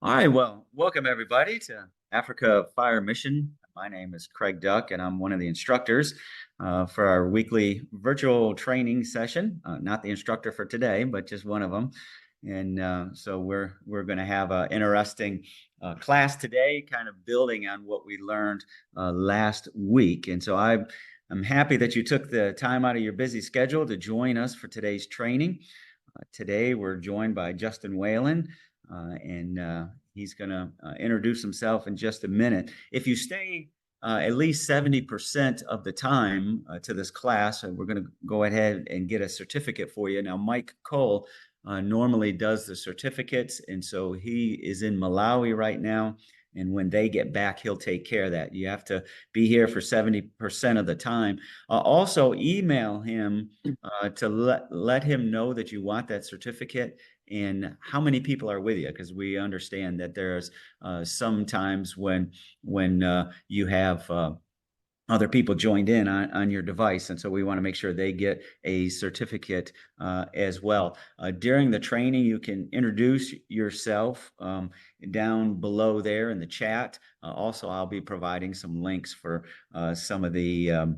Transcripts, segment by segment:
All right, well, welcome everybody to Africa Fire Mission. My name is Craig Duck, and I'm one of the instructors for our weekly virtual training session. Not the instructor for today, but just one of them. And so we're going to have an interesting class today, kind of building on what we learned last week. And so I'm happy that you took the time out of your busy schedule to join us for today's training. Today we're joined by Justin Whalen and he's going to introduce himself in just a minute. If you stay at least 70% of the time to this class, we're going to go ahead and get a certificate for you. Now, Mike Cole normally does the certificates, and so he is in Malawi right now. And when they get back, he'll take care of that. You have to be here for 70% of the time. Also, email him to let him know that you want that certificate and how many people are with you, because we understand that there's sometimes when you have other people joined in on your device, and so we want to make sure they get a certificate as well. During the training, you can introduce yourself down below there in the chat. Also, I'll be providing some links for some of the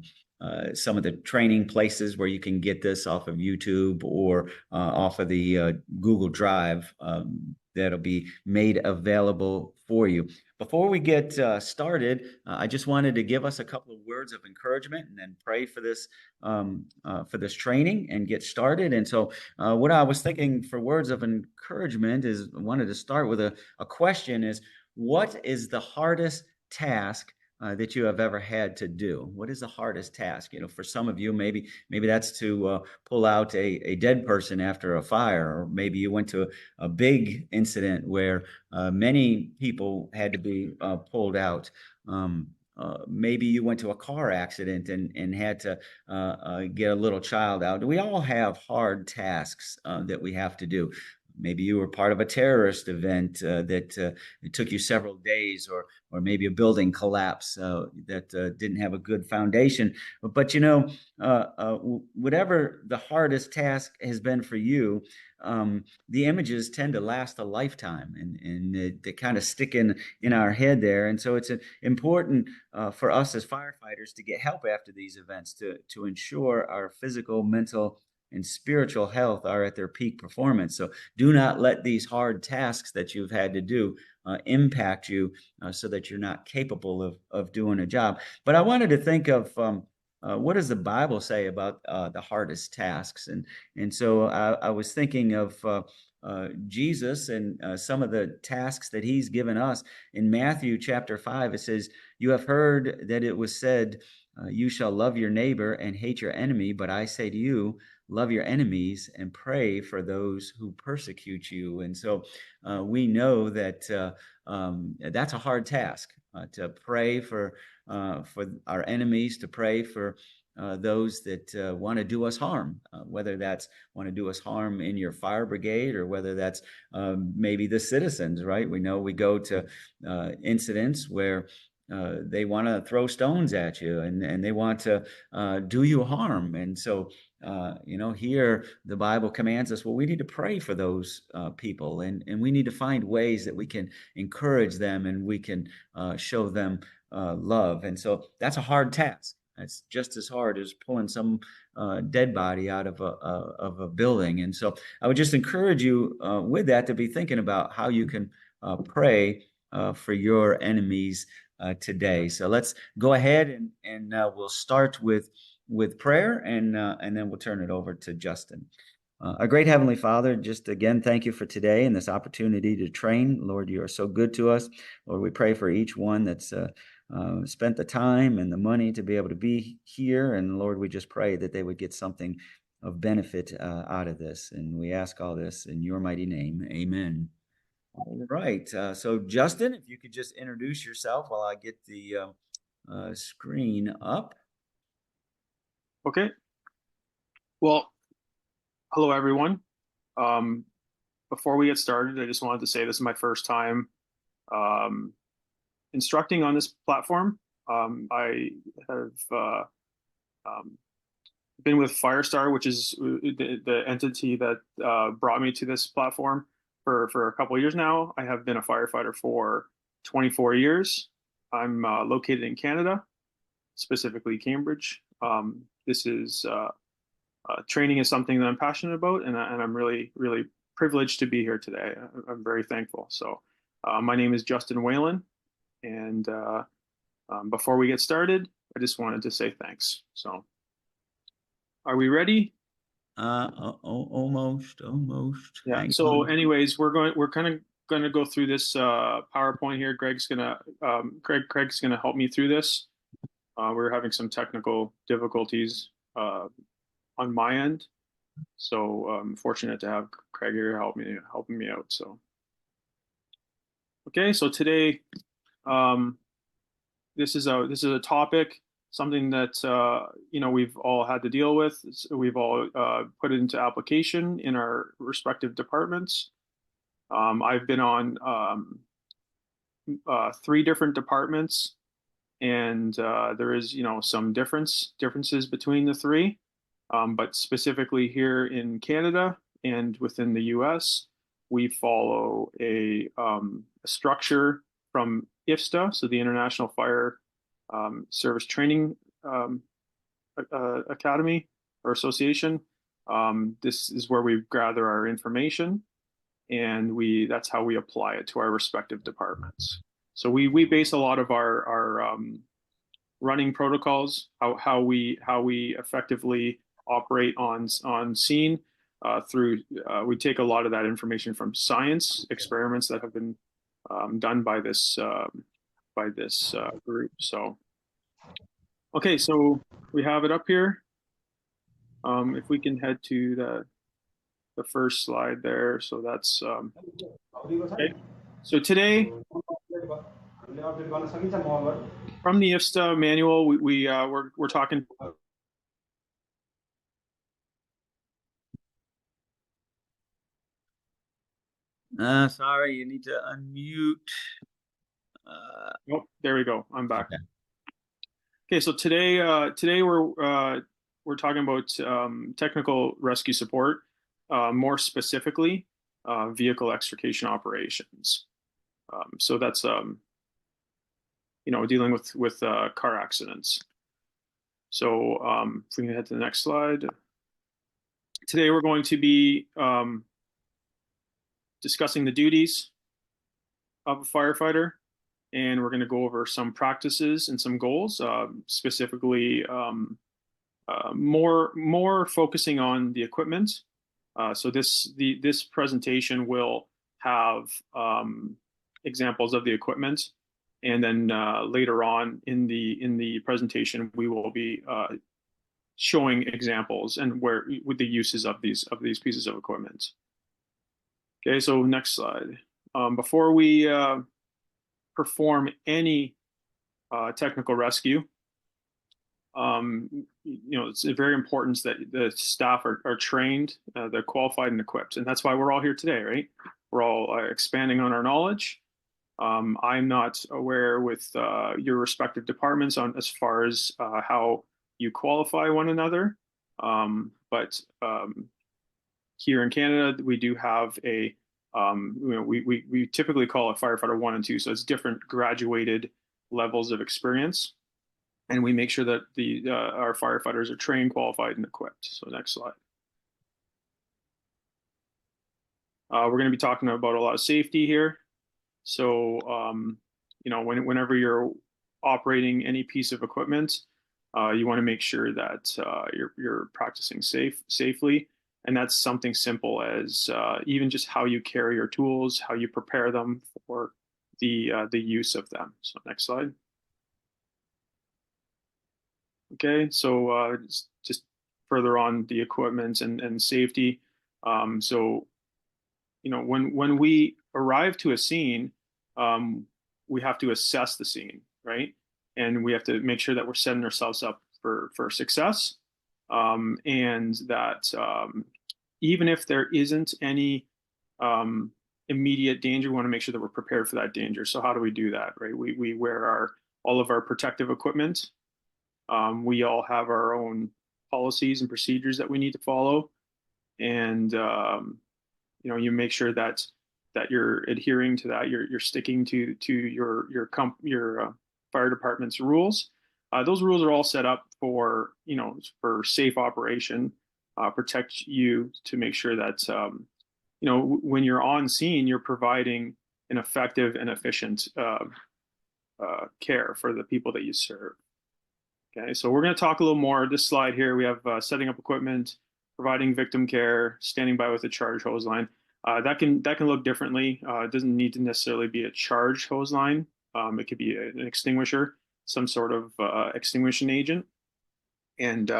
training places where you can get this off of YouTube or off of the Google Drive that'll be made available for you. Before we get started, I just wanted to give us a couple of words of encouragement and then pray for this training and get started. And so what I was thinking for words of encouragement is I wanted to start with a question is, what is the hardest task that you have ever had to do? What is the hardest task? For some of you, maybe that's to pull out a dead person after a fire, or maybe you went to a big incident where many people had to be pulled out. Maybe you went to a car accident and had to get a little child out. We all have hard tasks that we have to do. Maybe you were part of a terrorist event that it took you several days, or maybe a building collapse that didn't have a good foundation. But whatever the hardest task has been for you, the images tend to last a lifetime, and they kind of stick in our head there. And so it's important for us as firefighters to get help after these events to ensure our physical, mental, and spiritual health are at their peak performance. So do not let these hard tasks that you've had to do impact you so that you're not capable of doing a job. But I wanted to think of what does the Bible say about the hardest tasks? And so I was thinking of Jesus and some of the tasks that he's given us. In Matthew chapter 5, it says, "You have heard that it was said, you shall love your neighbor and hate your enemy, but I say to you, love your enemies and pray for those who persecute you." And so we know that that's a hard task, to pray for our enemies, to pray for those that want to do us harm, whether that's want to do us harm in your fire brigade, or whether that's maybe the citizens, right? We know we go to incidents where they want to throw stones at you, and they want to do you harm. And so here the Bible commands us, well, we need to pray for those people, and we need to find ways that we can encourage them and we can show them love. And so that's a hard task. It's just as hard as pulling some dead body out of a building. And so I would just encourage you with that to be thinking about how you can pray for your enemies today. So let's go ahead and we'll start with prayer, and then we'll turn it over to Justin. Our great Heavenly Father, just again, thank you for today and this opportunity to train. Lord, you are so good to us. Lord, we pray for each one that's spent the time and the money to be able to be here. And Lord, we just pray that they would get something of benefit out of this. And we ask all this in your mighty name. Amen. All right. So Justin, if you could just introduce yourself while I get the screen up. Okay. Well, hello everyone. Before we get started, I just wanted to say this is my first time instructing on this platform. I have been with Firestar, which is the entity that brought me to this platform, for a couple of years now. I have been a firefighter for 24 years. I'm located in Canada, specifically Cambridge. This is training is something that I'm passionate about, and I'm really privileged to be here today. I'm very thankful. So, my name is Justin Whalen, and before we get started, I just wanted to say thanks. So, are we ready? Almost. Yeah. Hang So, on. anyways, we're kind of going to go through this PowerPoint here. Craig's gonna help me through this. We're having some technical difficulties on my end, so I'm fortunate to have Craig here helping me out. So, okay. So today, um, this is a topic, something that we've all had to deal with. We've all put it into application in our respective departments. I've been on three different departments, and there is some differences between the three. But specifically here in Canada and within the US, we follow a structure from IFSTA, so the International Fire Service Training Academy or Association. This is where we gather our information, and that's how we apply it to our respective departments. So we base a lot of our running protocols, how we effectively operate on scene through we take a lot of that information from science experiments that have been done by this group. So okay, so we have it up here. If we can head to the first slide there. So that's okay. So today, from the IFSTA manual, we're talking. Sorry, you need to unmute. Oh, there we go. I'm back. Okay. Okay, so today we're talking about technical rescue support, more specifically vehicle extrication operations. So that's dealing with car accidents. So if we can head to the next slide. Today we're going to be discussing the duties of a firefighter, and we're going to go over some practices and some goals, specifically more focusing on the equipment. So this presentation will have examples of the equipment, and then later on in the presentation we will be showing examples and where with the uses of these pieces of equipment. Okay, so next slide. Before we perform any technical rescue, it's very important that the staff are trained, they're qualified and equipped, and that's why we're all here today, right? We're all expanding on our knowledge. I'm not aware with your respective departments on as far as how you qualify one another, but here in Canada we do have a we typically call it firefighter 1 and 2, so it's different graduated levels of experience, and we make sure that our firefighters are trained, qualified, and equipped. So next slide. We're going to be talking about a lot of safety here. So whenever you're operating any piece of equipment, you want to make sure that you're practicing safely. And that's something simple as even just how you carry your tools, how you prepare them for the use of them. So next slide. Okay, so just further on the equipment and safety. So when we arrive to a scene, we have to assess the scene, right? And we have to make sure that we're setting ourselves up for success. And that even if there isn't any immediate danger, we want to make sure that we're prepared for that danger. So how do we do that, right? We wear all of our protective equipment. We all have our own policies and procedures that we need to follow. And you make sure that that you're adhering to that. You're sticking to your fire department's rules. Those rules are all set up for for safe operation, protect you to make sure that when you're on scene, you're providing an effective and efficient care for the people that you serve. Okay, so we're going to talk a little more. This slide here, we have setting up equipment, providing victim care, standing by with a charge hose line. That can look differently. It doesn't need to necessarily be a charged hose line. It could be an extinguisher, some sort of extinguishing agent, and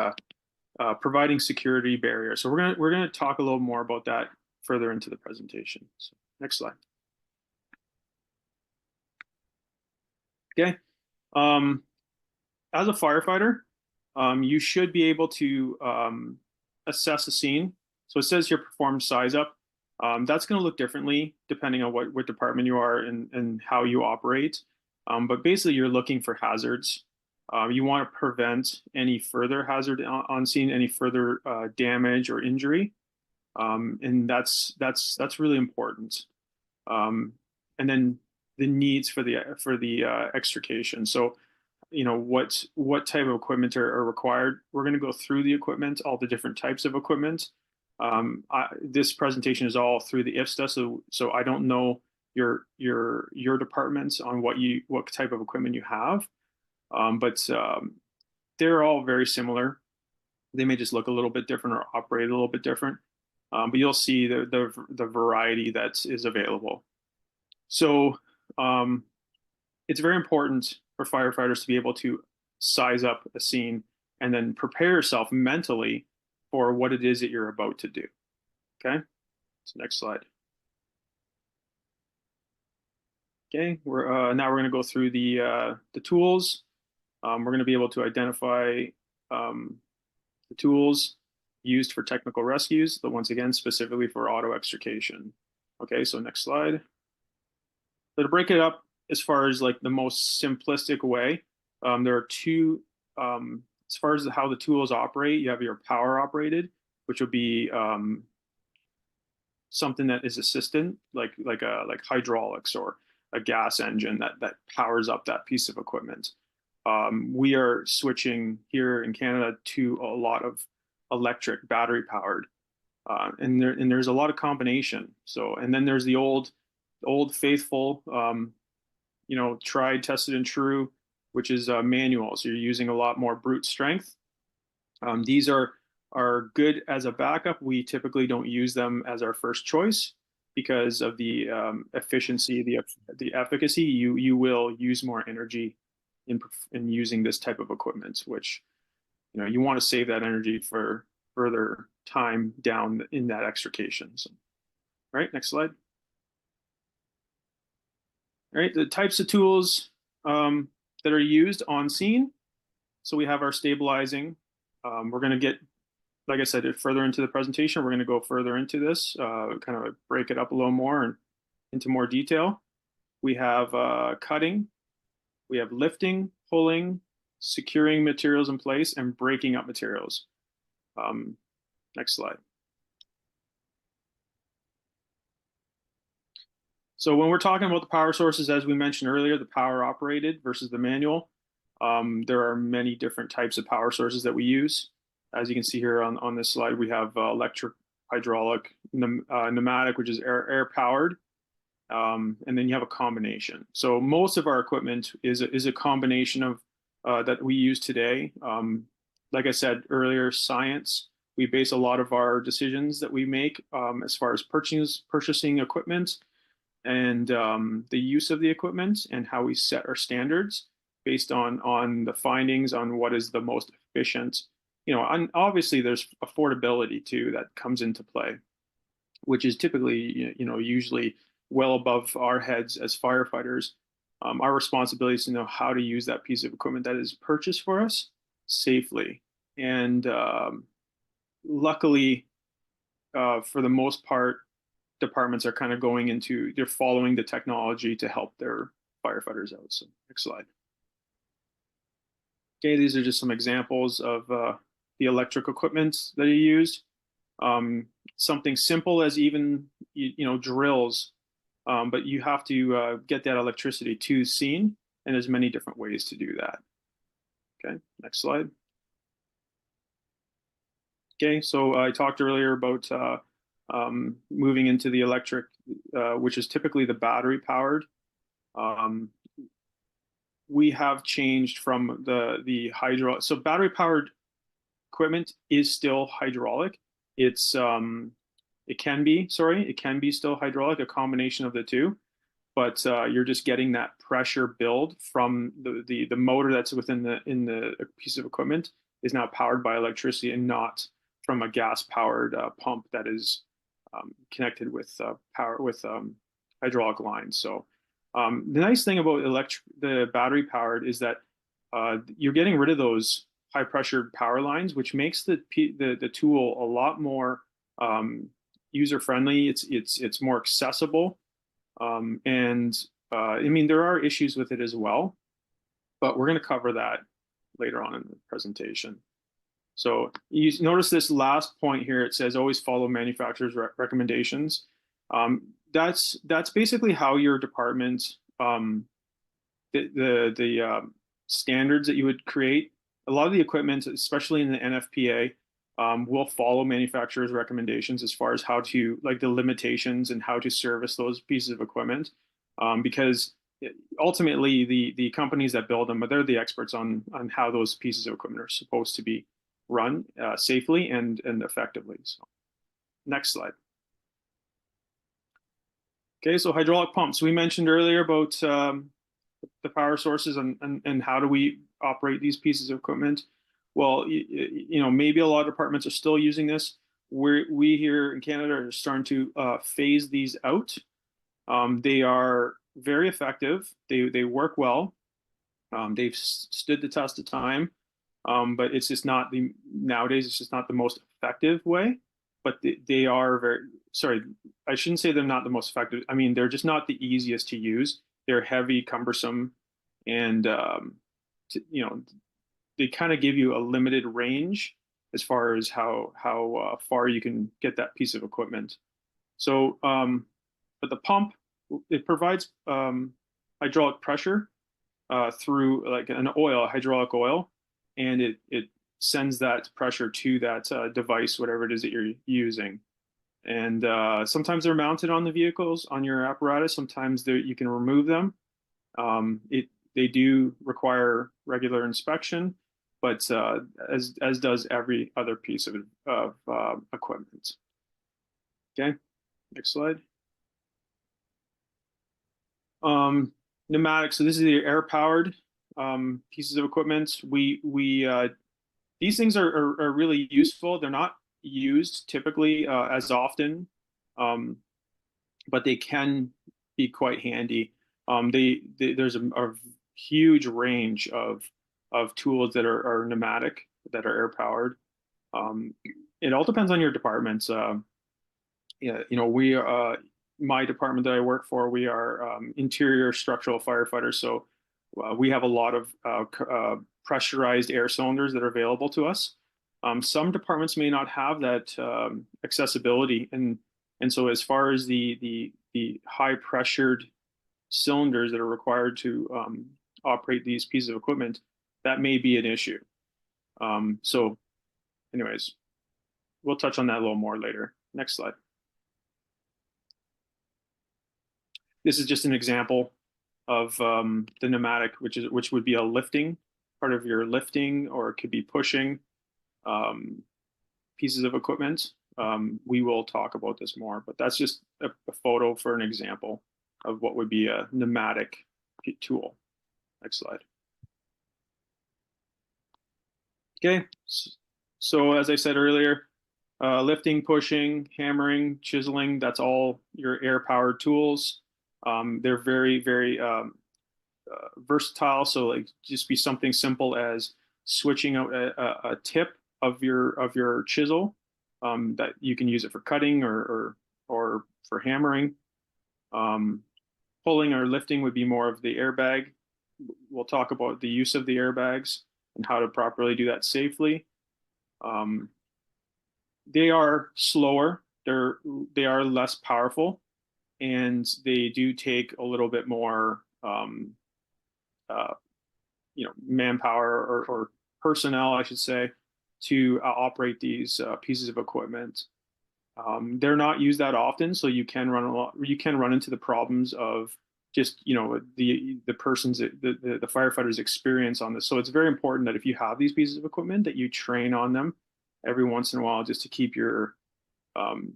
providing security barriers. So we're gonna talk a little more about that further into the presentation. So next slide. Okay. As a firefighter, you should be able to assess a scene. So it says here perform size up. That's going to look differently depending on what department you are and how you operate. But basically, you're looking for hazards. You want to prevent any further hazard on scene, any further damage or injury, and that's really important. And then the needs for the extrication. So what type of equipment are required. We're going to go through the equipment, all the different types of equipment. This presentation is all through the IFSTA, so I don't know your departments on what type of equipment you have, but they're all very similar. They may just look a little bit different or operate a little bit different, but you'll see the variety that is available. So it's very important for firefighters to be able to size up a scene and then prepare yourself mentally for what it is that you're about to do. Okay, so next slide. Okay, now we're going to go through the tools. We're going to be able to identify the tools used for technical rescues, but once again, specifically for auto extrication. Okay, so next slide. So to break it up as far as like the most simplistic way, there are two, as far as how the tools operate, you have your power operated, which will be something that is assistant, like hydraulics or a gas engine that powers up that piece of equipment. We are switching here in Canada to a lot of electric battery powered, and there's a lot of combination. So, and then there's the old faithful, tried, tested, and true, which is manual. So you're using a lot more brute strength. These are good as a backup. We typically don't use them as our first choice because of the efficiency, the efficacy. You will use more energy in using this type of equipment, which you want to save that energy for further time down in that extrication. So, right, next slide. All right, the types of tools that are used on scene. So we have our stabilizing. We're going to get, like I said, further into the presentation. We're going to go further into this, kind of break it up a little more and into more detail. We have cutting. We have lifting, pulling, securing materials in place, and breaking up materials. Next slide. So when we're talking about the power sources, as we mentioned earlier, the power operated versus the manual, there are many different types of power sources that we use. As you can see here on this slide, we have electric, hydraulic, pneumatic, which is air powered, and then you have a combination. So most of our equipment is a combination of that we use today. Like I said earlier, science. We base a lot of our decisions that we make as far as purchasing equipment and the use of the equipment and how we set our standards based on the findings on what is the most efficient. And obviously there's affordability too that comes into play, which is typically, usually well above our heads as firefighters. Our responsibility is to know how to use that piece of equipment that is purchased for us safely. And luckily, for the most part, departments are kind of they're following the technology to help their firefighters out. So next slide. Okay, these are just some examples of the electric equipment that you use. Something simple as even, drills but you have to get that electricity to the scene, and there's many different ways to do that. Okay, next slide. Okay, so I talked earlier about moving into the electric, which is typically the battery powered. Um, we have changed from the hydro. So battery powered equipment is still hydraulic. It can be, sorry, it can be still hydraulic, a combination of the two, but you're just getting that pressure build from the motor that's within the piece of equipment is now powered by electricity and not from a gas powered pump that is connected with hydraulic lines. So the nice thing about the battery powered is that you're getting rid of those high pressured power lines, which makes the tool a lot more user friendly. It's more accessible, and I mean there are issues with it as well, but we're going to cover that later on in the presentation. So you notice this last point here. It says always follow manufacturer's recommendations. That's basically how your department the standards that you would create. A lot of the equipment, especially in the NFPA, will follow manufacturer's recommendations as far as how to like the limitations and how to service those pieces of equipment, because ultimately the companies that build them, but they're the experts on how those pieces of equipment are supposed to be run safely and effectively. So, next slide. Okay, so hydraulic pumps. We mentioned earlier about the power sources and how do we operate these pieces of equipment. Well, you know, maybe a lot of departments are still using this. We here in Canada are starting to phase these out. They are very effective. They work well. They've stood the test of time, but it's just not nowadays. It's just not the most effective way. But they are very, sorry, I shouldn't say they're not the most effective. I mean, they're just not the easiest to use. They're heavy, cumbersome, and you know, they kind of give you a limited range as far as how far you can get that piece of equipment. So, but the pump, it provides hydraulic pressure through like an oil, hydraulic oil, and it sends that pressure to that device, whatever it is that you're using. And sometimes they're mounted on the vehicles, on your apparatus. Sometimes you can remove them. They do require regular inspection, but as does every other piece of equipment. Okay, next slide. Pneumatics. So this is the air-powered pieces of equipment. These things are really useful. They're not used typically as often, but they can be quite handy. There's a huge range of tools that are pneumatic, that are air powered. It all depends on your departments. Yeah, you know, my department that I work for, we are interior structural firefighters. So we have a lot of pressurized air cylinders that are available to us. Some departments may not have that accessibility, and so as far as the high pressured cylinders that are required to operate these pieces of equipment, that may be an issue. So, anyways, we'll touch on that a little more later. Next slide. This is just an example of the pneumatic, which would be a lifting, part of your lifting, or it could be pushing pieces of equipment. We will talk about this more, but that's just a photo for an example of what would be a pneumatic tool. Next slide. Okay, so as I said earlier, lifting, pushing, hammering, chiseling, that's all your air-powered tools. They're very, very versatile. So like just be something simple as switching out a tip of your chisel, that you can use it for cutting or for hammering. Pulling or lifting would be more of the airbag. We'll talk about the use of the airbags and how to properly do that safely. They are slower. They are less powerful, and they do take a little bit more, uh, manpower or personnel, I should say, to operate these pieces of equipment. They're not used that often, so you can run into the problems of just the person's the firefighter's experience on this. So it's very important that if you have these pieces of equipment, that you train on them every once in a while, just to keep um,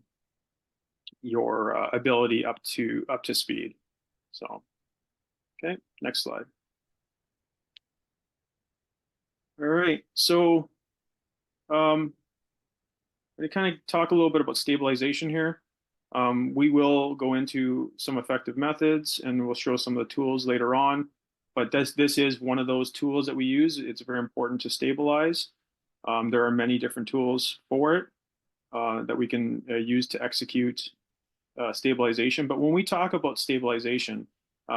your ability up to speed. So, okay, next slide. All right, so I'm going to kind of talk a little bit about stabilization here. We will go into some effective methods, and we'll show some of the tools later on. But this is one of those tools that we use. It's very important to stabilize. There are many different tools for it that we can use to execute stabilization. But when we talk about stabilization,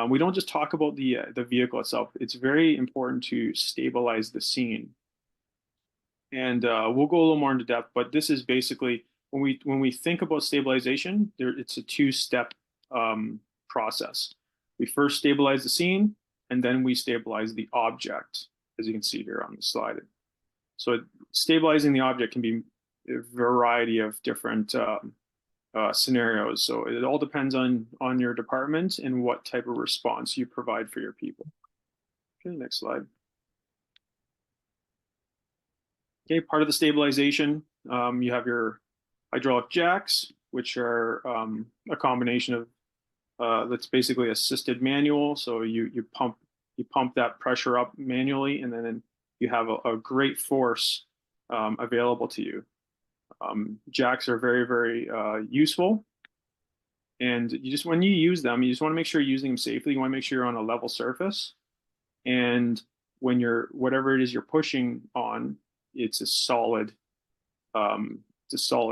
we don't just talk about the vehicle itself. It's very important to stabilize the scene. And we'll go a little more into depth, but this is basically when we think about stabilization, it's a two-step process. We first stabilize the scene, and then we stabilize the object, as you can see here on the slide. So stabilizing the object can be a variety of different scenarios. So it all depends on your department and what type of response you provide for your people. Okay, next slide. Okay, part of the stabilization, you have your hydraulic jacks, which are a combination of that's basically assisted manual. So you pump that pressure up manually, and then you have a great force available to you. Jacks are very, very useful, and when you use them, you just want to make sure you're using them safely. You want to make sure you're on a level surface, and when whatever it is you're pushing on, it's a solid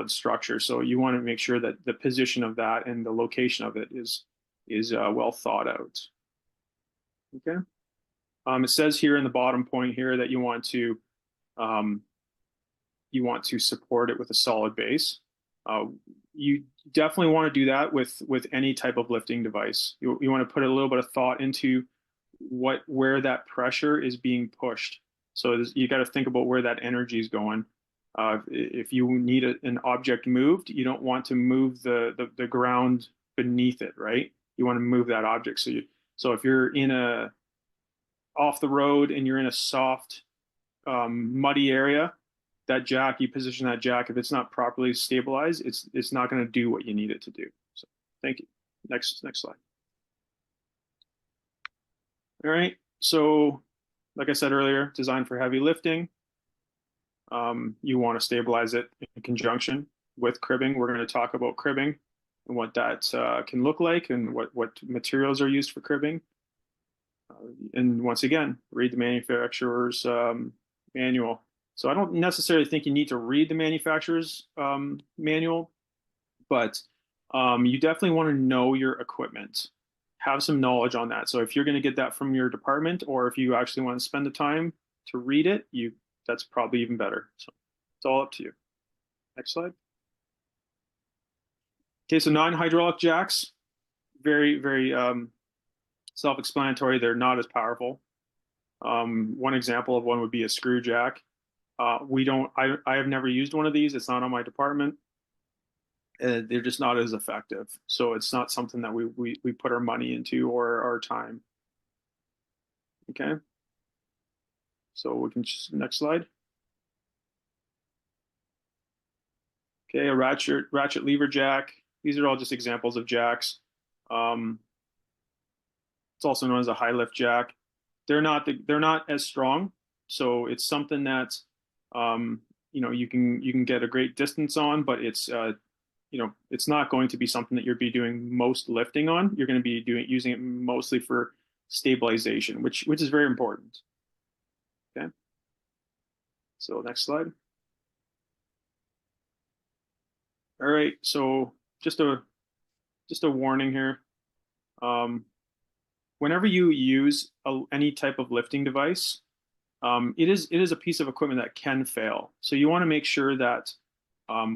structure. So you want to make sure that the position of that and the location of it is well thought out. Okay. It says here in the bottom point here that you want to support it with a solid base. You definitely want to do that with any type of lifting device. You want to put a little bit of thought into where that pressure is being pushed. So you got to think about where that energy is going. If you need an object moved, you don't want to move the ground beneath it, right? You want to move that object. So if you're off the road and you're in a soft, muddy area, you position that jack. If it's not properly stabilized, it's not going to do what you need it to do. So thank you. Next slide. All right. So, like I said earlier, designed for heavy lifting. You want to stabilize it in conjunction with cribbing. We're going to talk about cribbing and what that can look like, and what materials are used for cribbing. And once again, read the manufacturer's manual. So I don't necessarily think you need to read the manufacturer's manual, but you definitely want to know your equipment. Have some knowledge on that. So if you're going to get that from your department, or if you actually want to spend the time to read it, that's probably even better. So it's all up to you. Next slide. Okay, so non-hydraulic jacks, very, very self-explanatory. They're not as powerful. One example of one would be a screw jack. I have never used one of these. It's not on my department. They're just not as effective. So it's not something that we put our money into or our time. Okay. So we can just, next slide. Okay, a ratchet lever jack. These are all just examples of jacks. It's also known as a high lift jack. They're not as strong, so it's something that you can get a great distance on, but it's not going to be something that you'll be doing most lifting on. You're going to be using it mostly for stabilization, which is very important. Okay. So next slide. All right. So just a warning here. Whenever you use any type of lifting device, it is a piece of equipment that can fail. So you want to make sure that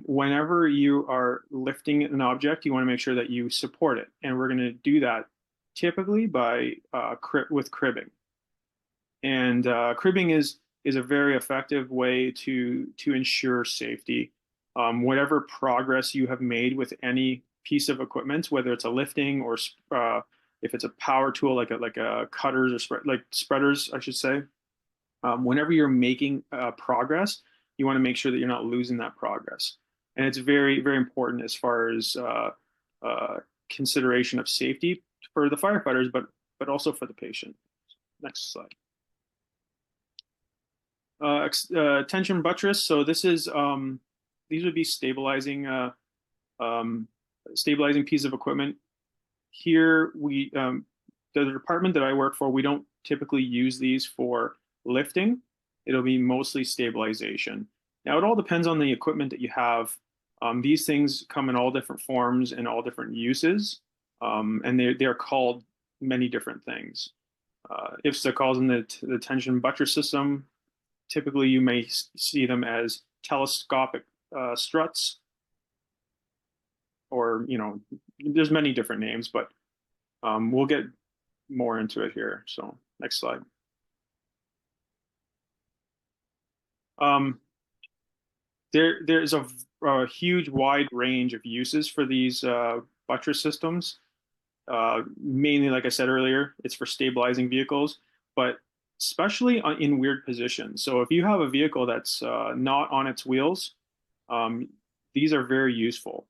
Whenever you are lifting an object, you want to make sure that you support it. And we're going to do that typically by with cribbing. And cribbing is a very effective way to ensure safety. Whatever progress you have made with any piece of equipment, whether it's a lifting or if it's a power tool like a cutters or spreaders, I should say. Whenever you're making progress, you want to make sure that you're not losing that progress. And it's very, very important as far as uh, consideration of safety for the firefighters, but also for the patient. Next slide. Tension buttress. So this is these would be stabilizing piece of equipment. Here the department that I work for, we don't typically use these for lifting. It'll be mostly stabilization. Now it all depends on the equipment that you have. These things come in all different forms and all different uses, and they're called many different things. IFSTA calls them the tension buttress system. Typically, you may see them as telescopic struts, or there's many different names, but we'll get more into it here. So next slide. There's a huge wide range of uses for these buttress systems. Mainly, like I said earlier, it's for stabilizing vehicles, but especially in weird positions. So if you have a vehicle that's not on its wheels, these are very useful,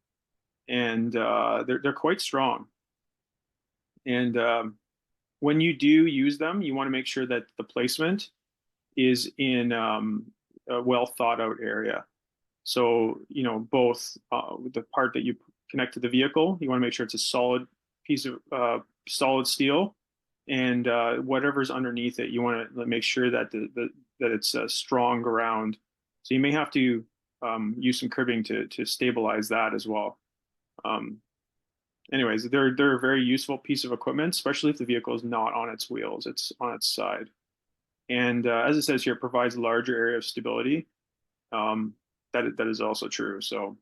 and they're quite strong. And when you do use them, you want to make sure that the placement is in a well thought out area. So, both the part that you connect to the vehicle, you want to make sure it's a solid piece of solid steel, and whatever's underneath it, you want to make sure that that it's a strong ground. So you may have to use some cribbing to stabilize that as well. Anyways, they're a very useful piece of equipment, especially if the vehicle is not on its wheels, it's on its side. And as it says here, it provides a larger area of stability. That is also true. So,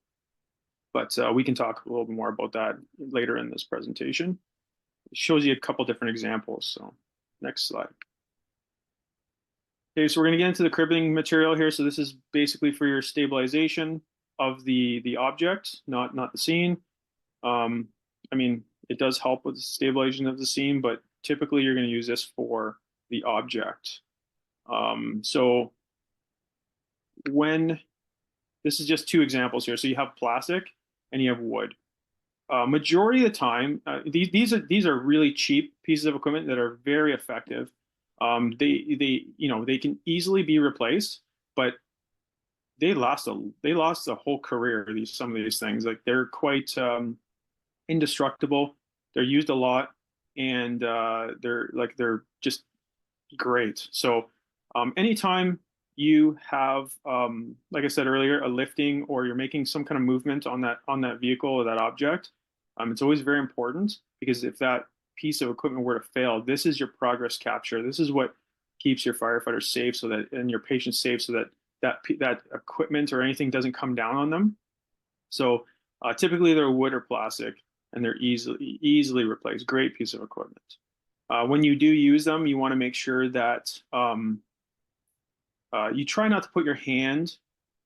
but we can talk a little bit more about that later in this presentation. It shows you a couple different examples. So, next slide. Okay, so we're going to get into the cribbing material here. So this is basically for your stabilization of the object, not the scene. I mean, it does help with the stabilization of the scene, but typically you're going to use this for the object. So when this is just two examples here. So you have plastic and you have wood. Majority of the time, these are really cheap pieces of equipment that are very effective. They can easily be replaced, but they last a whole career. Some of these things, like, they're quite indestructible. They're used a lot, and they're just great. So anytime you have, like I said earlier, a lifting, or you're making some kind of movement on that vehicle or that object, it's always very important, because if that piece of equipment were to fail, this is your progress capture. This is what keeps your firefighters safe, and your patients safe, so that equipment or anything doesn't come down on them. So typically they're wood or plastic, and they're easily replaced. Great piece of equipment. When you do use them, you want to make sure that you try not to put your hand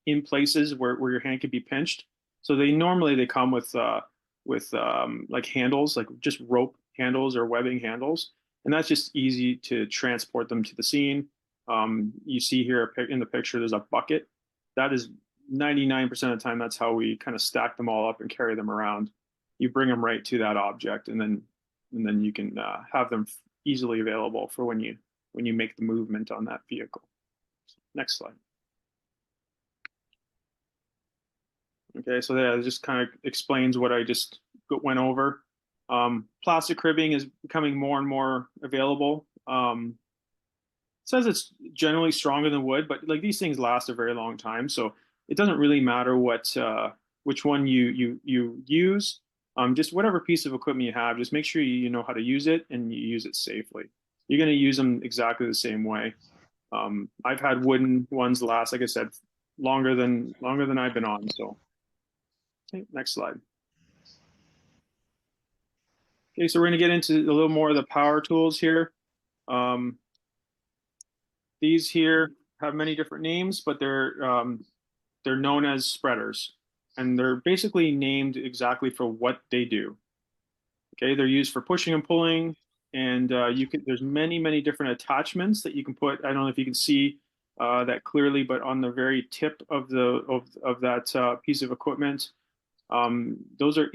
in places where your hand could be pinched. So they come with like handles, like just rope handles or webbing handles, and that's just easy to transport them to the scene. You see here in the picture, there's a bucket. That is 99% of the time, that's how we kind of stack them all up and carry them around. You bring them right to that object, and then you can have them easily available for when you make the movement on that vehicle. Next slide. Okay, so that just kind of explains what I just went over. Plastic cribbing is becoming more and more available. It says it's generally stronger than wood, but like, these things last a very long time, so it doesn't really matter which one you use. Just whatever piece of equipment you have, just make sure you know how to use it, and you use it safely. You're going to use them exactly the same way. I've had wooden ones last, like I said, longer than I've been on. So Okay, next slide. Okay, so we're going to get into a little more of the power tools here. Um, these here have many different names, but they're known as spreaders, and they're basically named exactly for what they do. Okay, they're used for pushing and pulling, and there's many different attachments that you can put. I don't know if you can see that clearly, but on the very tip of that piece of equipment, those are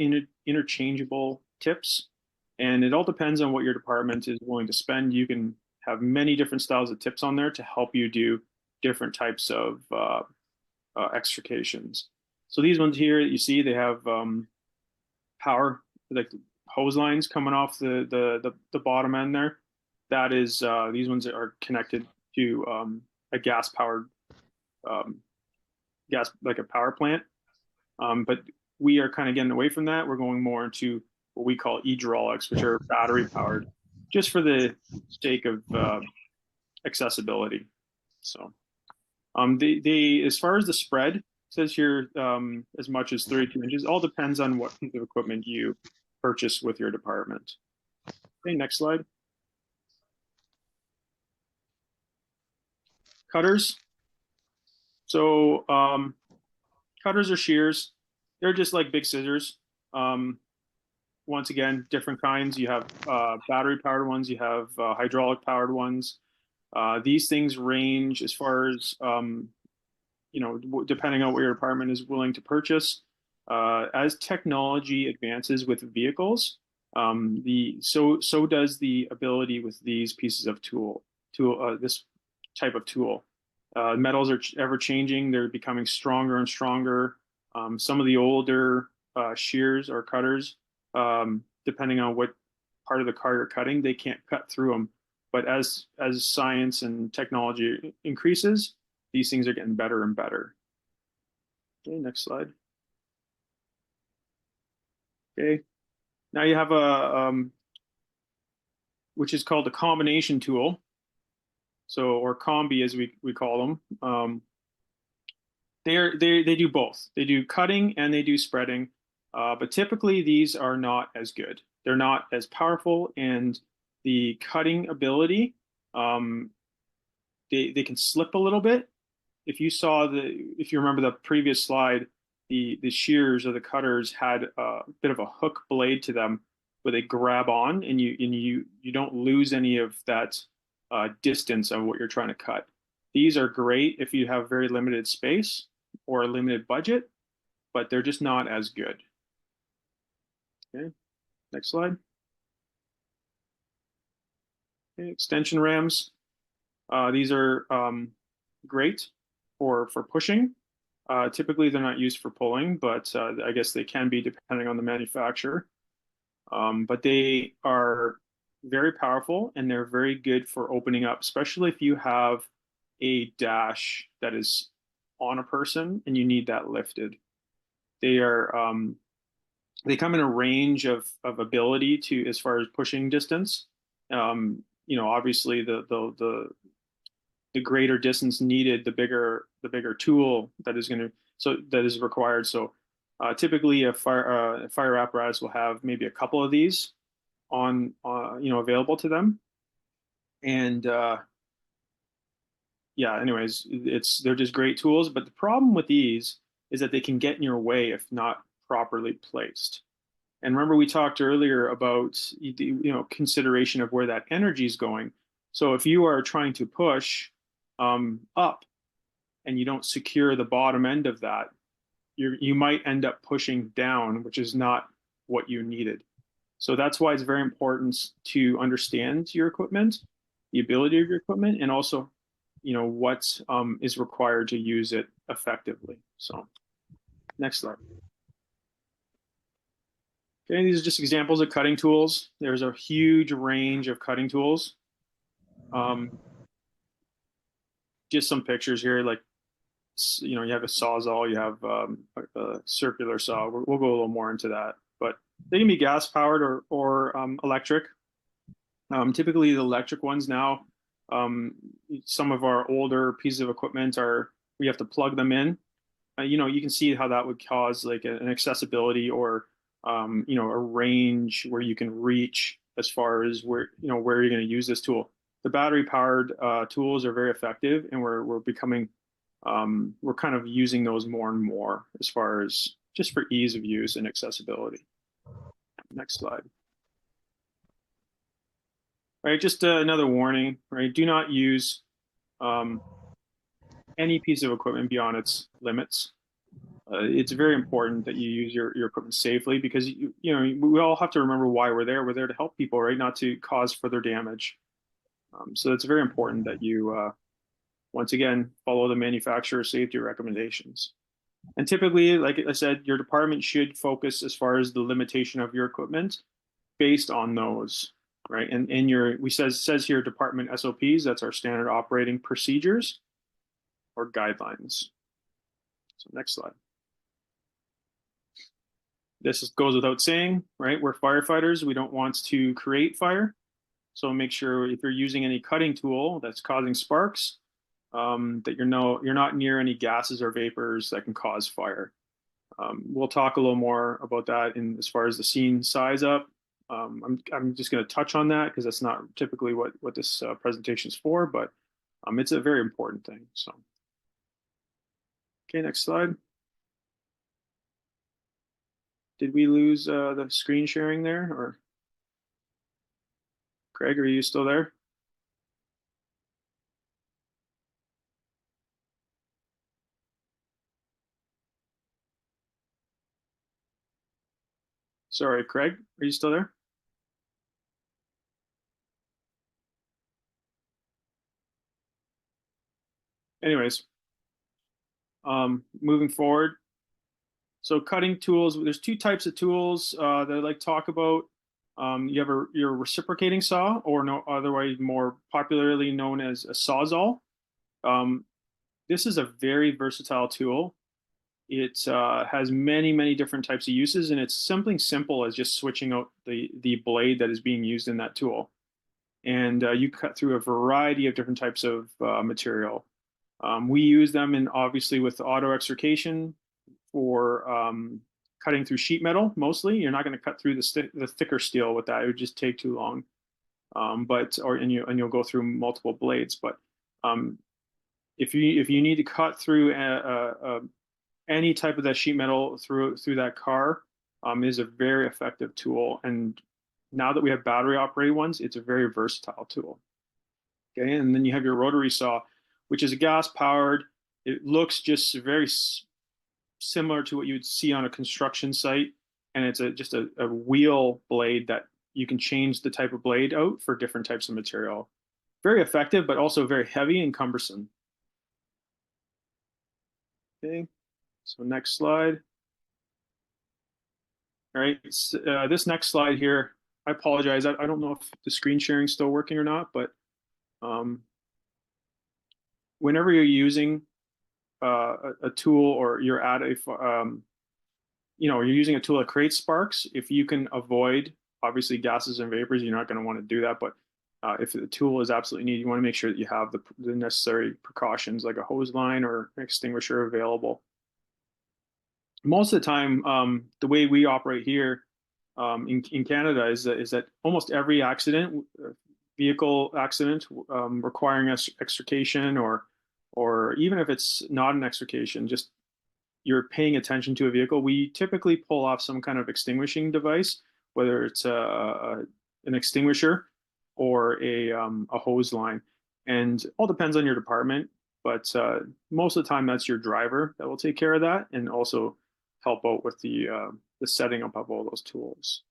interchangeable tips, and it all depends on what your department is willing to spend. You can have many different styles of tips on there to help you do different types of extrications. So these ones here, you see, they have power, like hose lines coming off the bottom end there. That is, these ones are connected to a gas powered gas, like a power plant. But we are kind of getting away from that. We're going more into what we call hydraulics, which are battery powered, just for the sake of accessibility. So, as far as the spread, it says here as much as 32 inches. All depends on what piece of equipment you purchase with your department. Okay, next slide. Cutters. So cutters or shears, they're just like big scissors. Once again, different kinds. You have battery powered ones, you have hydraulic powered ones. These things range as far as depending on what your department is willing to purchase. As technology advances with vehicles, so does the ability with these pieces of this type of tool. Metals are ever changing; they're becoming stronger and stronger. Some of the older shears or cutters, depending on what part of the car you're cutting, they can't cut through them. But as science and technology increases, these things are getting better and better. Okay, next slide. Okay, now you have which is called a combination tool. So, or combi as we call them. They do both. They do cutting and they do spreading, but typically these are not as good. They're not as powerful, and the cutting ability, they can slip a little bit. If you remember the previous slide, the shears or the cutters had a bit of a hook blade to them where they grab on, and you don't lose any of that distance of what you're trying to cut. These are great if you have very limited space or a limited budget, but they're just not as good. Okay, next slide. Okay, extension rams. These are great for pushing. Typically, they're not used for pulling, but I guess they can be depending on the manufacturer. But they are very powerful and they're very good for opening up, especially if you have a dash that is on a person and you need that lifted. They come in a range of ability to as far as pushing distance. Obviously the greater distance needed, the bigger tool that is required. So typically a fire apparatus will have maybe a couple of these on available to them, and anyways, they're just great tools. But the problem with these is that they can get in your way if not properly placed. And remember, we talked earlier about consideration of where that energy is going. So if you are trying to push up and you don't secure the bottom end of that, you might end up pushing down, which is not what you needed. So that's why it's very important to understand your equipment, the ability of your equipment, and also, what is required to use it effectively. So, next slide. Okay, these are just examples of cutting tools. There's a huge range of cutting tools. Just some pictures here, like, you have a sawzall, you have a circular saw. We'll go a little more into that, but they can be gas powered or electric. Typically, the electric ones now, some of our older pieces of equipment we have to plug them in. you can see how that would cause like an accessibility or a range where you can reach as far as where you're going to use this tool. The battery powered tools are very effective, and we're becoming we're kind of using those more and more as far as just for ease of use and accessibility. Next slide. All right, just another warning, right? Do not use um, any piece of equipment beyond its limits. It's very important that you use your equipment safely because we all have to remember why we're there. We're there to help people, right? Not to cause further damage. So it's very important that you once again follow the manufacturer safety recommendations. And typically, like I said, your department should focus as far as the limitation of your equipment based on those, right? And in says here department SOPs, that's our standard operating procedures or guidelines. So next slide. This goes without saying, right? We're firefighters. We don't want to create fire. So make sure if you're using any cutting tool that's causing sparks, that you're not near any gases or vapors that can cause fire. We'll talk a little more about that as far as the scene size up. I'm just going to touch on that because that's not typically what this presentation is for, but it's a very important thing. So, okay, next slide. Did we lose the screen sharing there, or Craig, are you still there? Sorry, Craig, are you still there? Anyways, moving forward. So cutting tools, there's two types of tools that I like to talk about. You have your reciprocating saw, or no, otherwise more popularly known as a sawzall. This is a very versatile tool. It has many different types of uses, and it's something simple as just switching out the blade that is being used in that tool. And you cut through a variety of different types of material. We use them obviously with auto extrication for cutting through sheet metal mostly. You're not going to cut through the thicker steel with that; it would just take too long. And you'll go through multiple blades. But if you need to cut through any type of that sheet metal through that car, is a very effective tool. And now that we have battery operated ones, it's a very versatile tool. Okay, and then you have your rotary saw, which is a gas powered. It looks just very similar to what you'd see on a construction site, and it's just a wheel blade that you can change the type of blade out for different types of material. Very effective, but also very heavy and cumbersome. Okay, so next slide. All right, this next slide here, I apologize. I don't know if the screen sharing is still working or not, but whenever you're using a tool or you're at you're using a tool that creates sparks, if you can avoid obviously gases and vapors, you're not going to want to do that. But if the tool is absolutely needed, you want to make sure that you have the necessary precautions like a hose line or extinguisher available. Most of the time, the way we operate here in Canada is that almost every vehicle accident requiring extrication or even if it's not an extrication, just you're paying attention to a vehicle, we typically pull off some kind of extinguishing device, whether it's an extinguisher or a hose line. And all depends on your department, but most of the time that's your driver that will take care of that and also help out with the setting up of all those tools.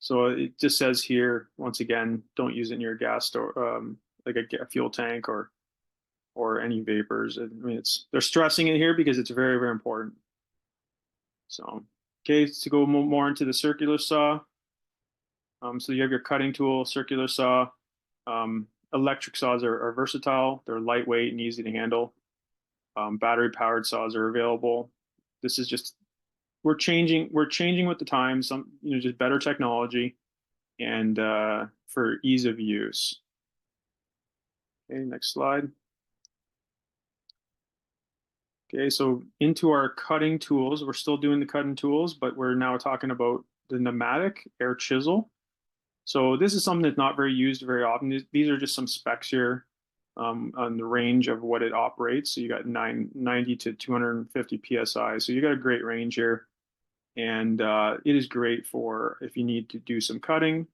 So it just says here, once again, don't use it in your gas store, like a fuel tank or any vapors. I mean, they're stressing it here because it's very important. So, okay, to go more into the circular saw. So you have your cutting tool, circular saw. Electric saws are versatile. They're lightweight and easy to handle. Battery powered saws are available. This is just we're changing with the times. Just better technology and for ease of use. Okay, next slide. Okay, so into our cutting tools, we're still doing the cutting tools, but we're now talking about the pneumatic air chisel. So this is something that's not very used very often. These are just some specs here on the range of what it operates. So you got 90 to 250 PSI. So you got a great range here. And it is great for if you need to do some cutting.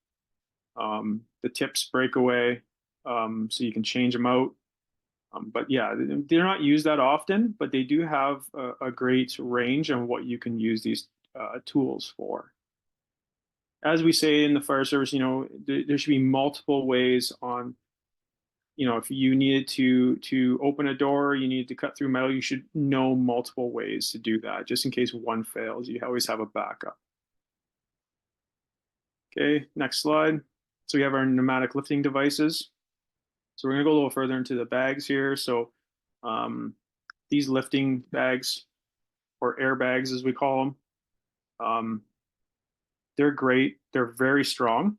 The tips break away, so you can change them out. But yeah, they're not used that often, but they do have a great range on what you can use these tools for. As we say in the fire service, there should be multiple ways on, if you needed to open a door, you needed to cut through metal, you should know multiple ways to do that, just in case one fails. You always have a backup. Okay, next slide. So we have our pneumatic lifting devices. So we're going to go a little further into the bags here. So these lifting bags, or airbags as we call them, they're great. They're very strong.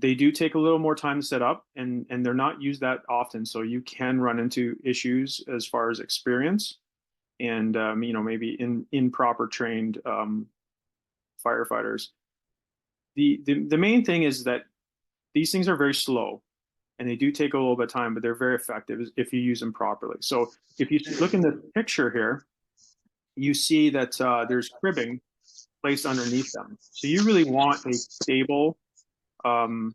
They do take a little more time to set up, and they're not used that often. So you can run into issues as far as experience and maybe improper trained firefighters. The main thing is that these things are very slow, and they do take a little bit of time, but they're very effective if you use them properly. So if you look in the picture here, you see that there's cribbing placed underneath them. So you really want a stable base.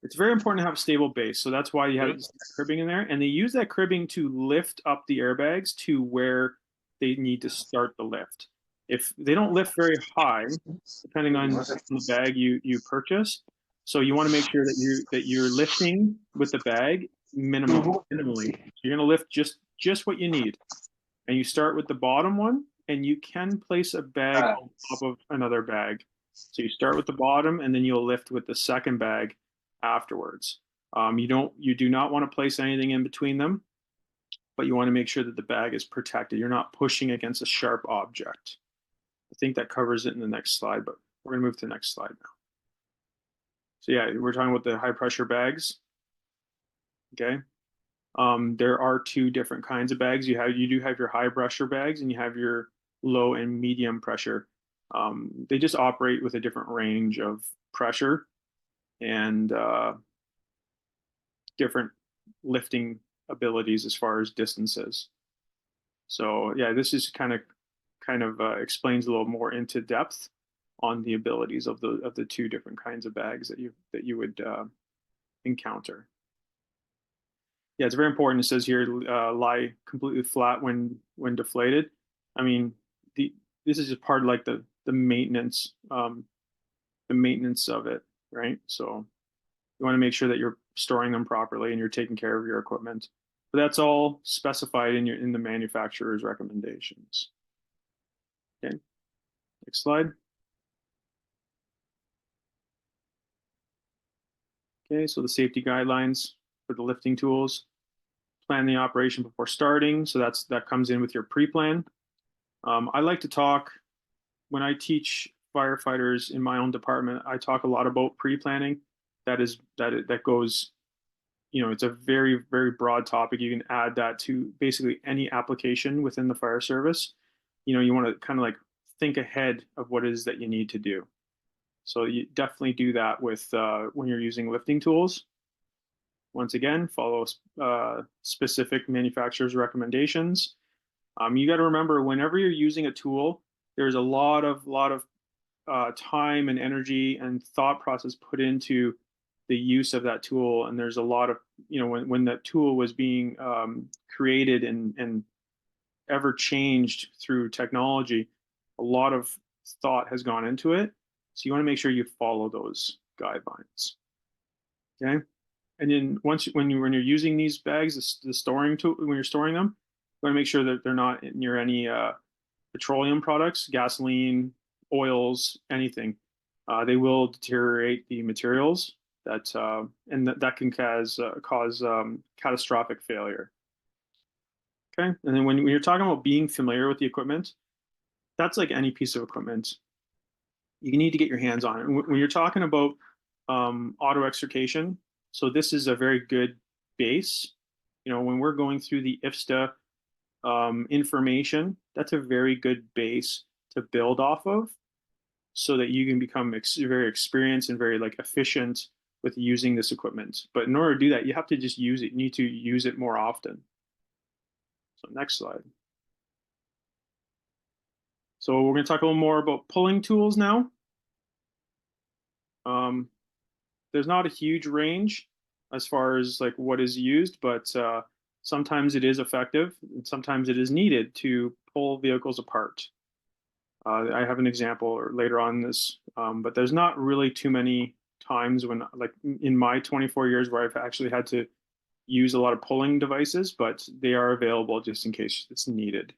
It's very important to have a stable base. So that's why you have cribbing in there. And they use that cribbing to lift up the airbags to where they need to start the lift. If they don't lift very high, depending on the bag you purchase, so you want to make sure that you're lifting with the bag minimally. You're going to lift just what you need, and you start with the bottom one, and you can place a bag on top of another bag. So you start with the bottom, and then you'll lift with the second bag afterwards. You do not want to place anything in between them, but you want to make sure that the bag is protected. You're not pushing against a sharp object. I think that covers it in the next slide, but we're going to move to the next slide now. So yeah, we're talking about the high pressure bags. Okay. There are two different kinds of bags. You do have your high pressure bags, and you have your low and medium pressure. They just operate with a different range of pressure and different lifting abilities as far as distances. So yeah, this is kind of explains a little more into depth on the abilities of the two different kinds of bags that you would encounter. Yeah, it's very important. It says here, lie completely flat when deflated. I mean, this is just part of like the maintenance of it, right? So you want to make sure that you're storing them properly and you're taking care of your equipment. But that's all specified in the manufacturer's recommendations. Okay, next slide. Okay, so the safety guidelines for the lifting tools. Plan the operation before starting. So that comes in with your pre-plan. I like to talk, when I teach firefighters in my own department, I talk a lot about pre-planning. That goes, it's a very, very broad topic. You can add that to basically any application within the fire service. You want to kind of like think ahead of what it is that you need to do. So you definitely do that with when you're using lifting tools. Once again, follow specific manufacturer's recommendations. You got to remember, whenever you're using a tool, there's a lot of time and energy and thought process put into the use of that tool. And there's a lot of, when that tool was being created and ever changed through technology, a lot of thought has gone into it. So you want to make sure you follow those guidelines. Okay. And then when you're using these bags, the storing tool, when you're storing them, you want to make sure that they're not near any petroleum products, gasoline, oils, anything. They will deteriorate the materials and that can cause catastrophic failure. Okay. And then when you're talking about being familiar with the equipment, that's like any piece of equipment. You need to get your hands on it. When you're talking about auto extrication, so this is a very good base. when we're going through the IFSTA information, that's a very good base to build off of so that you can become very experienced and very like efficient with using this equipment. But in order to do that, you have to just use it. You need to use it more often. So next slide. So we're going to talk a little more about pulling tools now. There's not a huge range as far as like what is used, but sometimes it is effective and sometimes it is needed to pull vehicles apart. I have an example later on this, but there's not really too many times when, like in my 24 years, where I've actually had to use a lot of pulling devices, but they are available just in case it's needed.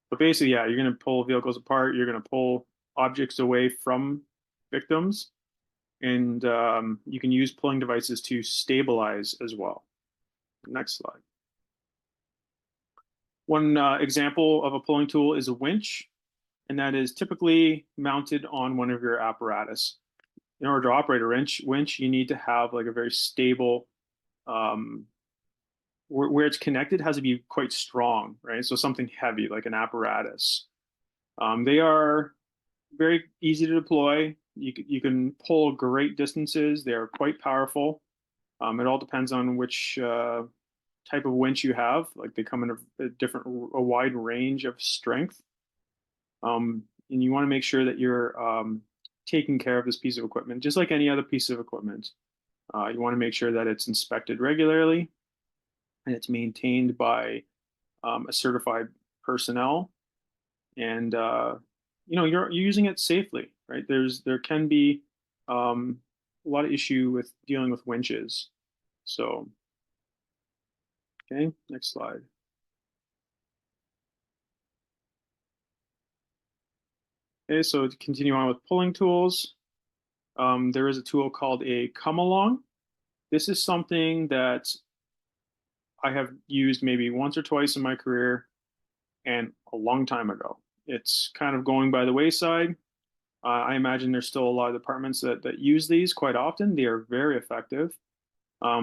But basically, yeah, you're going to pull vehicles apart. You're going to pull objects away from victims, and you can use pulling devices to stabilize as well. Next slide. One example of a pulling tool is a winch, and that is typically mounted on one of your apparatus. In order to operate a winch, you need to have like a very stable, where it's connected has to be quite strong, right? So something heavy like an apparatus. They are very easy to deploy. You can pull great distances. They are quite powerful. It all depends on which type of winch you have. Like they come in a wide range of strength. And you want to make sure that you're taking care of this piece of equipment, just like any other piece of equipment. You want to make sure that it's inspected regularly and it's maintained by a certified personnel, and you're using it safely, right? There can be a lot of issue with dealing with winches. So, okay, next slide. Okay, so to continue on with pulling tools, there is a tool called a come along. This is something that I have used maybe once or twice in my career and a long time ago. It's kind of going by the wayside. I imagine there's still a lot of departments that use these quite often. They are very effective.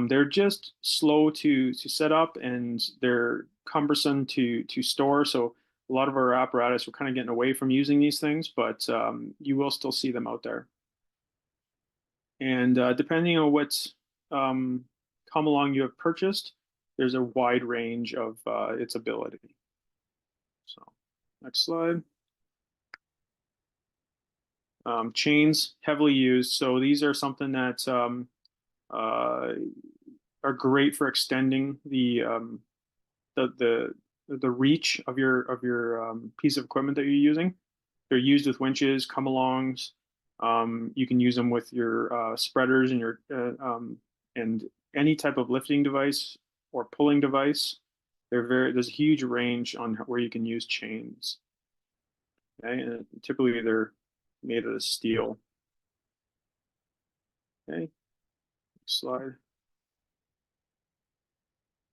They're just slow to set up and they're cumbersome to store. So a lot of our apparatus, we're kind of getting away from using these things, but you will still see them out there. And depending on what come along you have purchased, there's a wide range of its ability. So next slide. Chains, heavily used. So these are something that are great for extending the reach of your piece of equipment that you're using. They're used with winches, come-alongs. You can use them with your spreaders and your and any type of lifting device or pulling device. There's a huge range on where you can use chains. Okay, and typically they're made out of steel. Okay, next slide.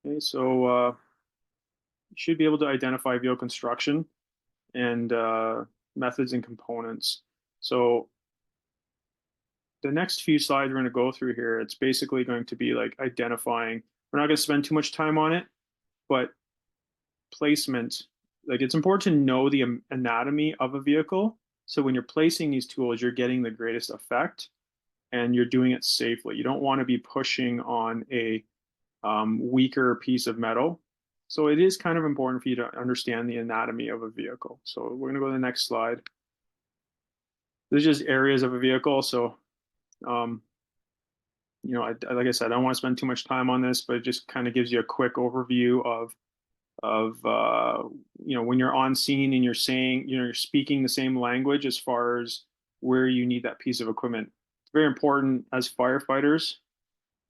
Okay, so you should be able to identify vehicle construction and methods and components. So the next few slides we're going to go through here, it's basically going to be like identifying. We're not going to spend too much time on it, but placement, like it's important to know the anatomy of a vehicle. So when you're placing these tools, you're getting the greatest effect and you're doing it safely. You don't want to be pushing on a weaker piece of metal. So it is kind of important for you to understand the anatomy of a vehicle. So we're going to go to the next slide. There's just areas of a vehicle. So, like I said, I don't want to spend too much time on this, but it just kind of gives you a quick overview of when you're on scene and you're saying, you're speaking the same language as far as where you need that piece of equipment. It's very important as firefighters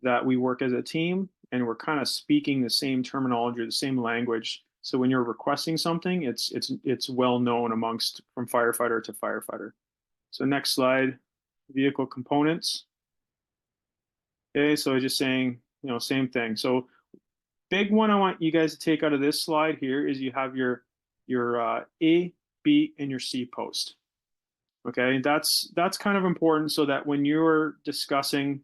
that we work as a team and we're kind of speaking the same terminology, the same language. So when you're requesting something, it's well known amongst from firefighter to firefighter. So next slide, vehicle components. Okay, so just saying, same thing. So big one I want you guys to take out of this slide here is you have your A, B, and your C post. Okay, that's kind of important so that when you're discussing,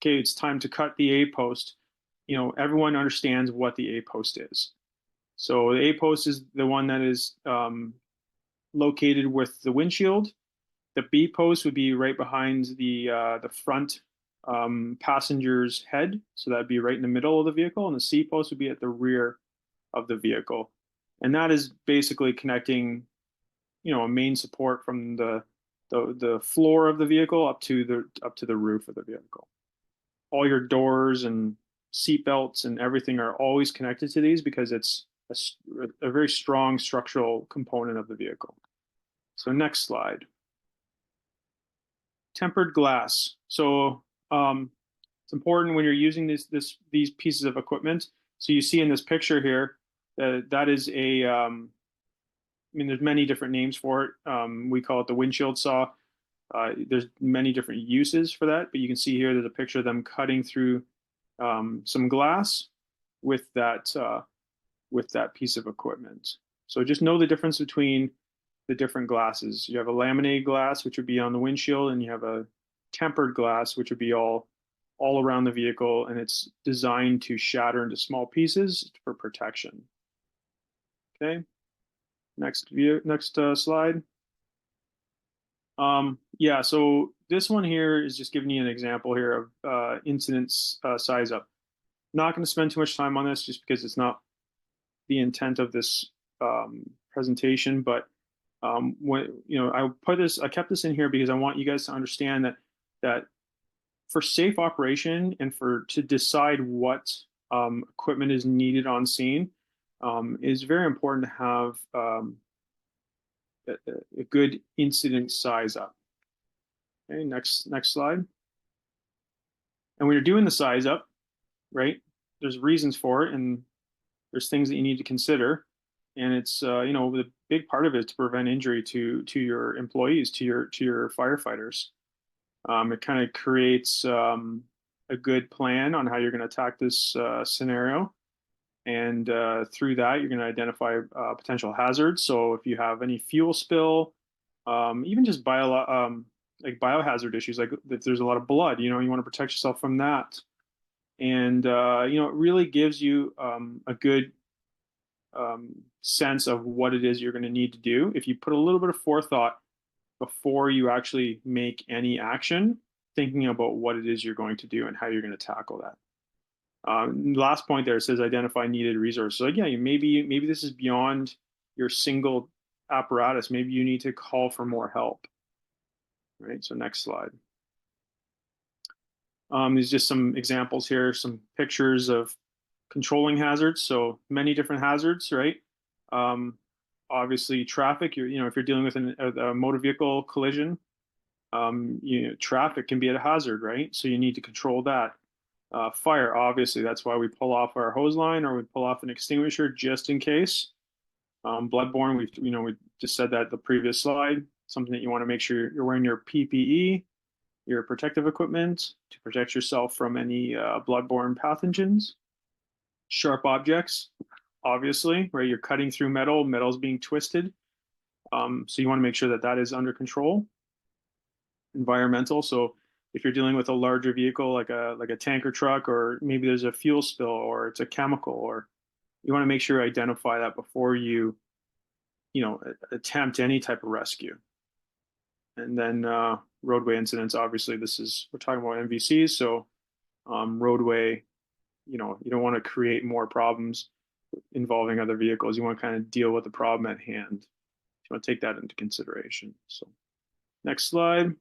okay, it's time to cut the A post, everyone understands what the A post is. So the A post is the one that is located with the windshield. The B post would be right behind the front passenger's head, so that'd be right in the middle of the vehicle, and the C post would be at the rear of the vehicle, and that is basically connecting, a main support from the floor of the vehicle up to the roof of the vehicle. All your doors and seat belts and everything are always connected to these because it's a very strong structural component of the vehicle. So next slide. Tempered glass. So it's important when you're using these pieces of equipment. So you see in this picture here that is there's many different names for it. We call it the windshield saw. There's many different uses for that, but you can see here there's a picture of them cutting through some glass with that piece of equipment. So just know the difference between the different glasses. You have a laminated glass, which would be on the windshield, and you have a tempered glass, which would be all around the vehicle, and it's designed to shatter into small pieces for protection. Okay, next slide. Yeah, so this one here is just giving you an example here of incidents size up. Not going to spend too much time on this just because it's not the intent of this presentation, but I kept this in here because I want you guys to understand that for safe operation and to decide what equipment is needed on scene is very important to have a good incident size up. Okay, next slide. And when you're doing the size up, right, there's reasons for it and there's things that you need to consider. And it's the big part of it is to prevent injury to your employees, to your firefighters. It kind of creates a good plan on how you're going to attack this scenario, and through that you're going to identify potential hazards. So if you have any fuel spill, even just biohazard issues, like if there's a lot of blood, you want to protect yourself from that. And it really gives you a good sense of what it is you're going to need to do if you put a little bit of forethought before you actually make any action, thinking about what it is you're going to do and how you're going to tackle that. Last point there says identify needed resources. So yeah, maybe this is beyond your single apparatus. Maybe you need to call for more help. Right. So next slide. There's just some examples here, some pictures of controlling hazards. So many different hazards, right? Obviously traffic, if you're dealing with a motor vehicle collision, traffic can be a hazard, right? So you need to control that. Fire, obviously, that's why we pull off our hose line or we pull off an extinguisher just in case. Bloodborne, we just said that the previous slide, something that you want to make sure you're wearing your PPE, your protective equipment to protect yourself from any bloodborne pathogens. Sharp objects, obviously, right? You're cutting through metal's being twisted. So you want to make sure that is under control. Environmental, so if you're dealing with a larger vehicle like a tanker truck, or maybe there's a fuel spill or it's a chemical, or you want to make sure you identify that before you attempt any type of rescue. And then roadway incidents, obviously we're talking about MVCs, so roadway, you don't want to create more problems involving other vehicles. You want to kind of deal with the problem at hand. You want to take that into consideration. So next slide.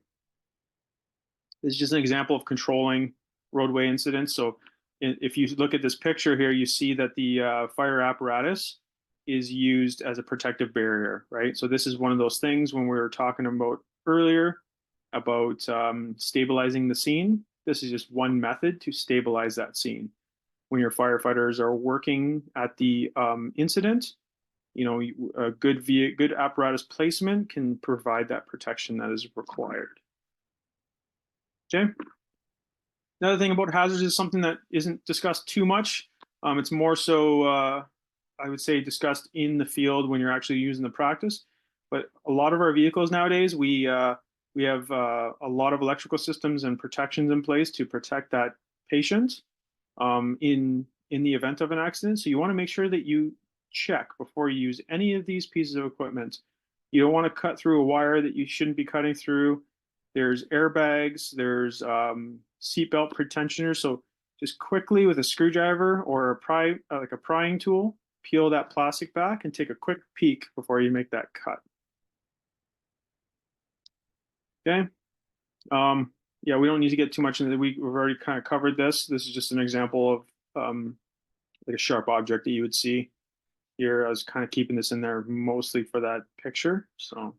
This is just an example of controlling roadway incidents. So if you look at this picture here, you see that the fire apparatus is used as a protective barrier, right? So this is one of those things when we were talking about earlier about stabilizing the scene. This is just one method to stabilize that scene. When your firefighters are working at the incident, a good apparatus placement can provide that protection that is required. Okay. Another thing about hazards is something that isn't discussed too much. It's more so, I would say, discussed in the field when you're actually using the practice. But a lot of our vehicles nowadays, we We have a lot of electrical systems and protections in place to protect that patient in the event of an accident. So you want to make sure that you check before you use any of these pieces of equipment. You don't want to cut through a wire that you shouldn't be cutting through. There's airbags, there's seatbelt pretensioners. So just quickly with a screwdriver or like a prying tool, peel that plastic back and take a quick peek before you make that cut. Okay. Yeah, we don't need to get too much into the we've already kind of covered this. This is just an example of like a sharp object that you would see here. I was kind of keeping this in there mostly for that picture. So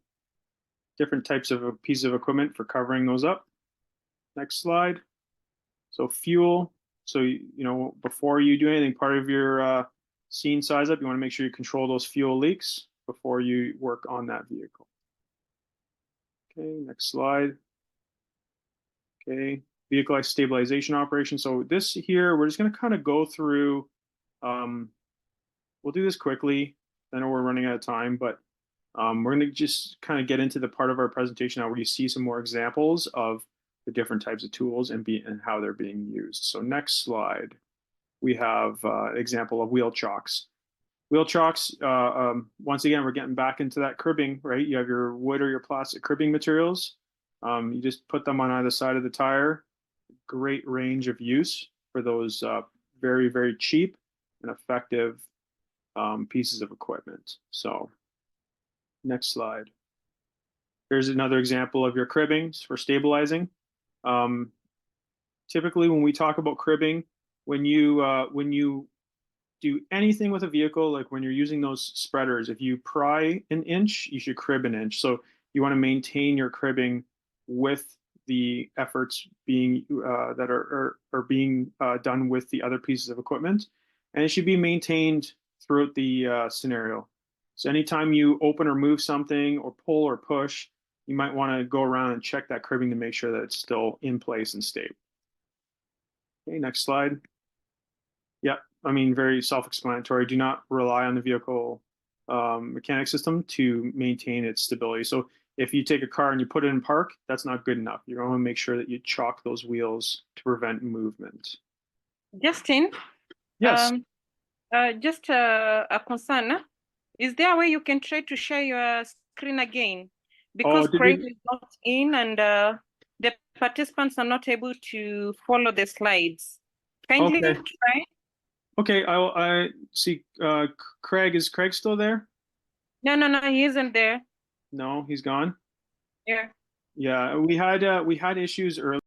different types of pieces of equipment for covering those up. Next slide. So fuel. So, before you do anything, part of your scene size up, you want to make sure you control those fuel leaks before you work on that vehicle. Okay, next slide. Okay, vehicle stabilization operation. So this here, we're just going to kind of go through, we'll do this quickly. I know we're running out of time, but we're going to just kind of get into the part of our presentation now where you see some more examples of the different types of tools and how they're being used. So next slide, we have example of wheel chocks. Wheel chocks, once again, we're getting back into that cribbing, right? You have your wood or your plastic cribbing materials. You just put them on either side of the tire. Great range of use for those very, very cheap and effective pieces of equipment. So next slide. Here's another example of your cribbings for stabilizing. Typically, when we talk about cribbing, when you do anything with a vehicle, like when you're using those spreaders, if you pry an inch, you should crib an inch. So you want to maintain your cribbing with the efforts being that are being done with the other pieces of equipment, and it should be maintained throughout the scenario. So anytime you open or move something or pull or push, you might want to go around and check that cribbing to make sure that it's still in place and stable. Okay, next slide. Yeah, I mean, very self-explanatory. Do not rely on the vehicle mechanic system to maintain its stability. So if you take a car and you put it in park, that's not good enough. You want to make sure that you chock those wheels to prevent movement. Justin, Yes. just a concern. Is there a way you can try to share your screen again? Because Craig is not in and the participants are not able to follow the slides. Kindly try. Okay, I see Craig. Is Craig still there? No, he isn't there. No, he's gone. Yeah. Yeah, we had issues earlier.